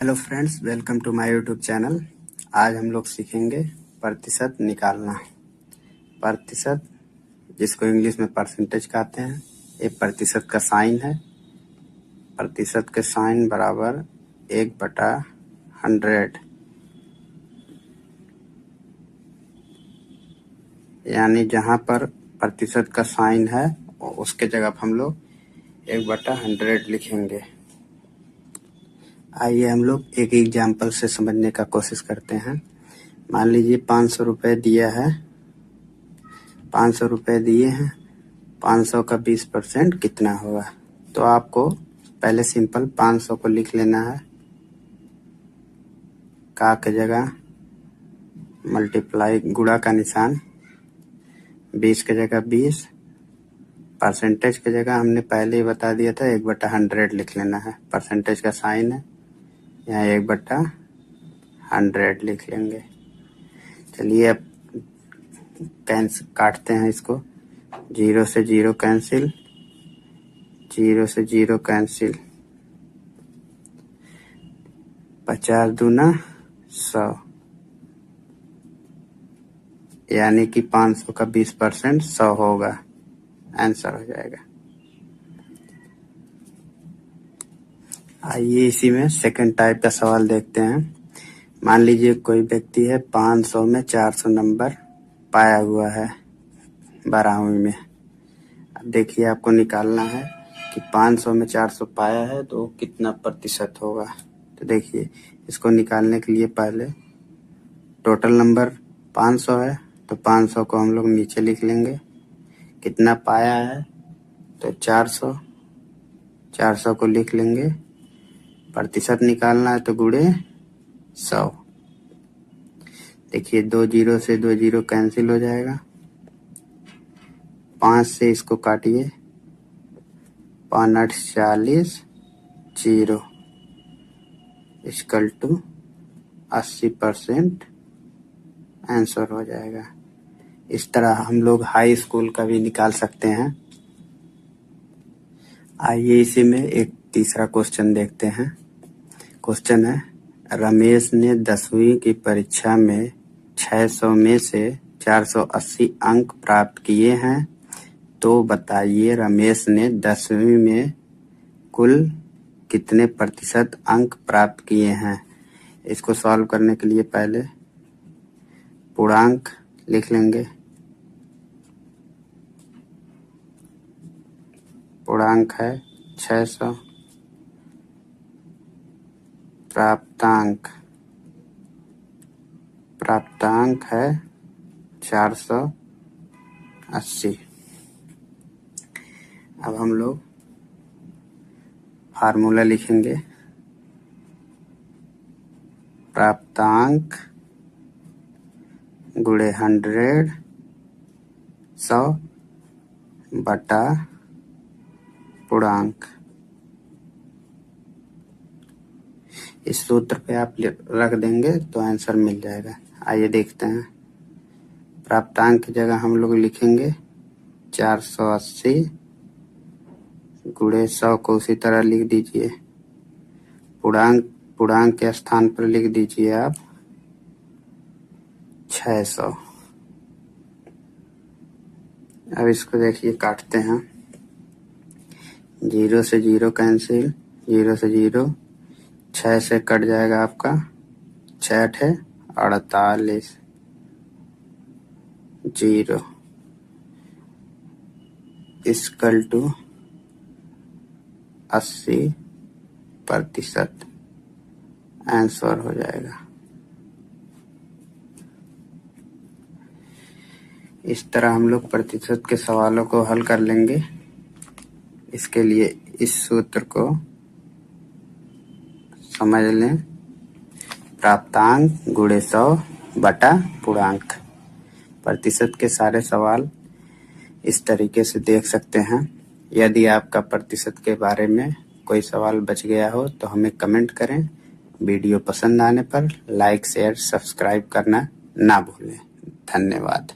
Hello friends, welcome to my YouTube channel. आज हम लोग सीखेंगे प्रतिशत निकालना। प्रतिशत, जिसको इंग्लिश में परसेंटेज कहते हैं, ये प्रतिशत का साइन है। प्रतिशत के साइन बराबर 1/100, यानी जहाँ पर प्रतिशत का साइन है उसके जगह हम लोग 1/100 लिखेंगे। आइए हम लोग एक एग्जाम्पल से समझने का कोशिश करते हैं। मान लीजिए 500 रुपये दिया है, 500 रुपये दिए हैं, 500 का 20% कितना होगा। तो आपको पहले सिंपल 500 को लिख लेना है, का के जगह मल्टीप्लाई गुणा का निशान, 20 के जगह 20, परसेंटेज के जगह हमने पहले ही बता दिया था 1/100 लिख लेना है। परसेंटेज का साइन है, यहाँ 1/100 लिख लेंगे। चलिए अब काटते हैं इसको। 0 से 0 कैंसिल, 0 से 0 कैंसिल, 50 दूना 100, यानी कि 500 का 20% 100 होगा। आंसर हो जाएगा। आइए इसी में सेकंड टाइप का सवाल देखते हैं। मान लीजिए कोई व्यक्ति है, 500 में 400 नंबर पाया हुआ है 12वीं में। अब देखिए आपको निकालना है कि 500 में 400 पाया है तो कितना प्रतिशत होगा। तो देखिए इसको निकालने के लिए पहले टोटल नंबर 500 है तो 500 को हम लोग नीचे लिख लेंगे। कितना पाया है तो 400, 400 को लिख लेंगे। प्रतिशत निकालना है तो गुणे 100। देखिए 2 0 से 2 0 कैंसिल हो जाएगा। 5 से इसको काटिए, 5 8 40, 0 इक्वल टू 80% आंसर हो जाएगा। इस तरह हम लोग हाई स्कूल का भी निकाल सकते हैं। आइए इसी में एक तीसरा क्वेश्चन देखते हैं। क्वेश्चन है, रमेश ने 10वीं की परीक्षा में 600 में से 480 अंक प्राप्त किए हैं, तो बताइए रमेश ने 10वीं में कुल कितने प्रतिशत अंक प्राप्त किए हैं। इसको सॉल्व करने के लिए पहले पूर्णांक लिख लेंगे। पूर्णांक है 600, प्राप्तांक है 480। अब हम लोग फार्मूला लिखेंगे। प्राप्तांक गुणे 100, 100 बटा पूर्णांक। इस सूत्र पे आप रख देंगे तो आंसर मिल जाएगा। आइए देखते हैं। प्राप्तांक की जगह हम लोग लिखेंगे 480 गुणे 100 को उसी तरह लिख दीजिए। पूर्णांक के स्थान पर लिख दीजिए आप 600। अब इसको देखिए काटते हैं। 0 से 0 कैंसिल, 0 से 0, 6 से कट जाएगा आपका 6 है 48, 0 इक्वल टू 80% आंसर हो जाएगा। इस तरह हम लोग प्रतिशत के सवालों को हल कर लेंगे। इसके लिए इस सूत्र को समझ लें। प्राप्तांक गुणे 100 बटा पूर्णांक। प्रतिशत के सारे सवाल इस तरीके से देख सकते हैं। यदि आपका प्रतिशत के बारे में कोई सवाल बच गया हो तो हमें कमेंट करें। वीडियो पसंद आने पर लाइक शेयर सब्सक्राइब करना ना भूलें। धन्यवाद।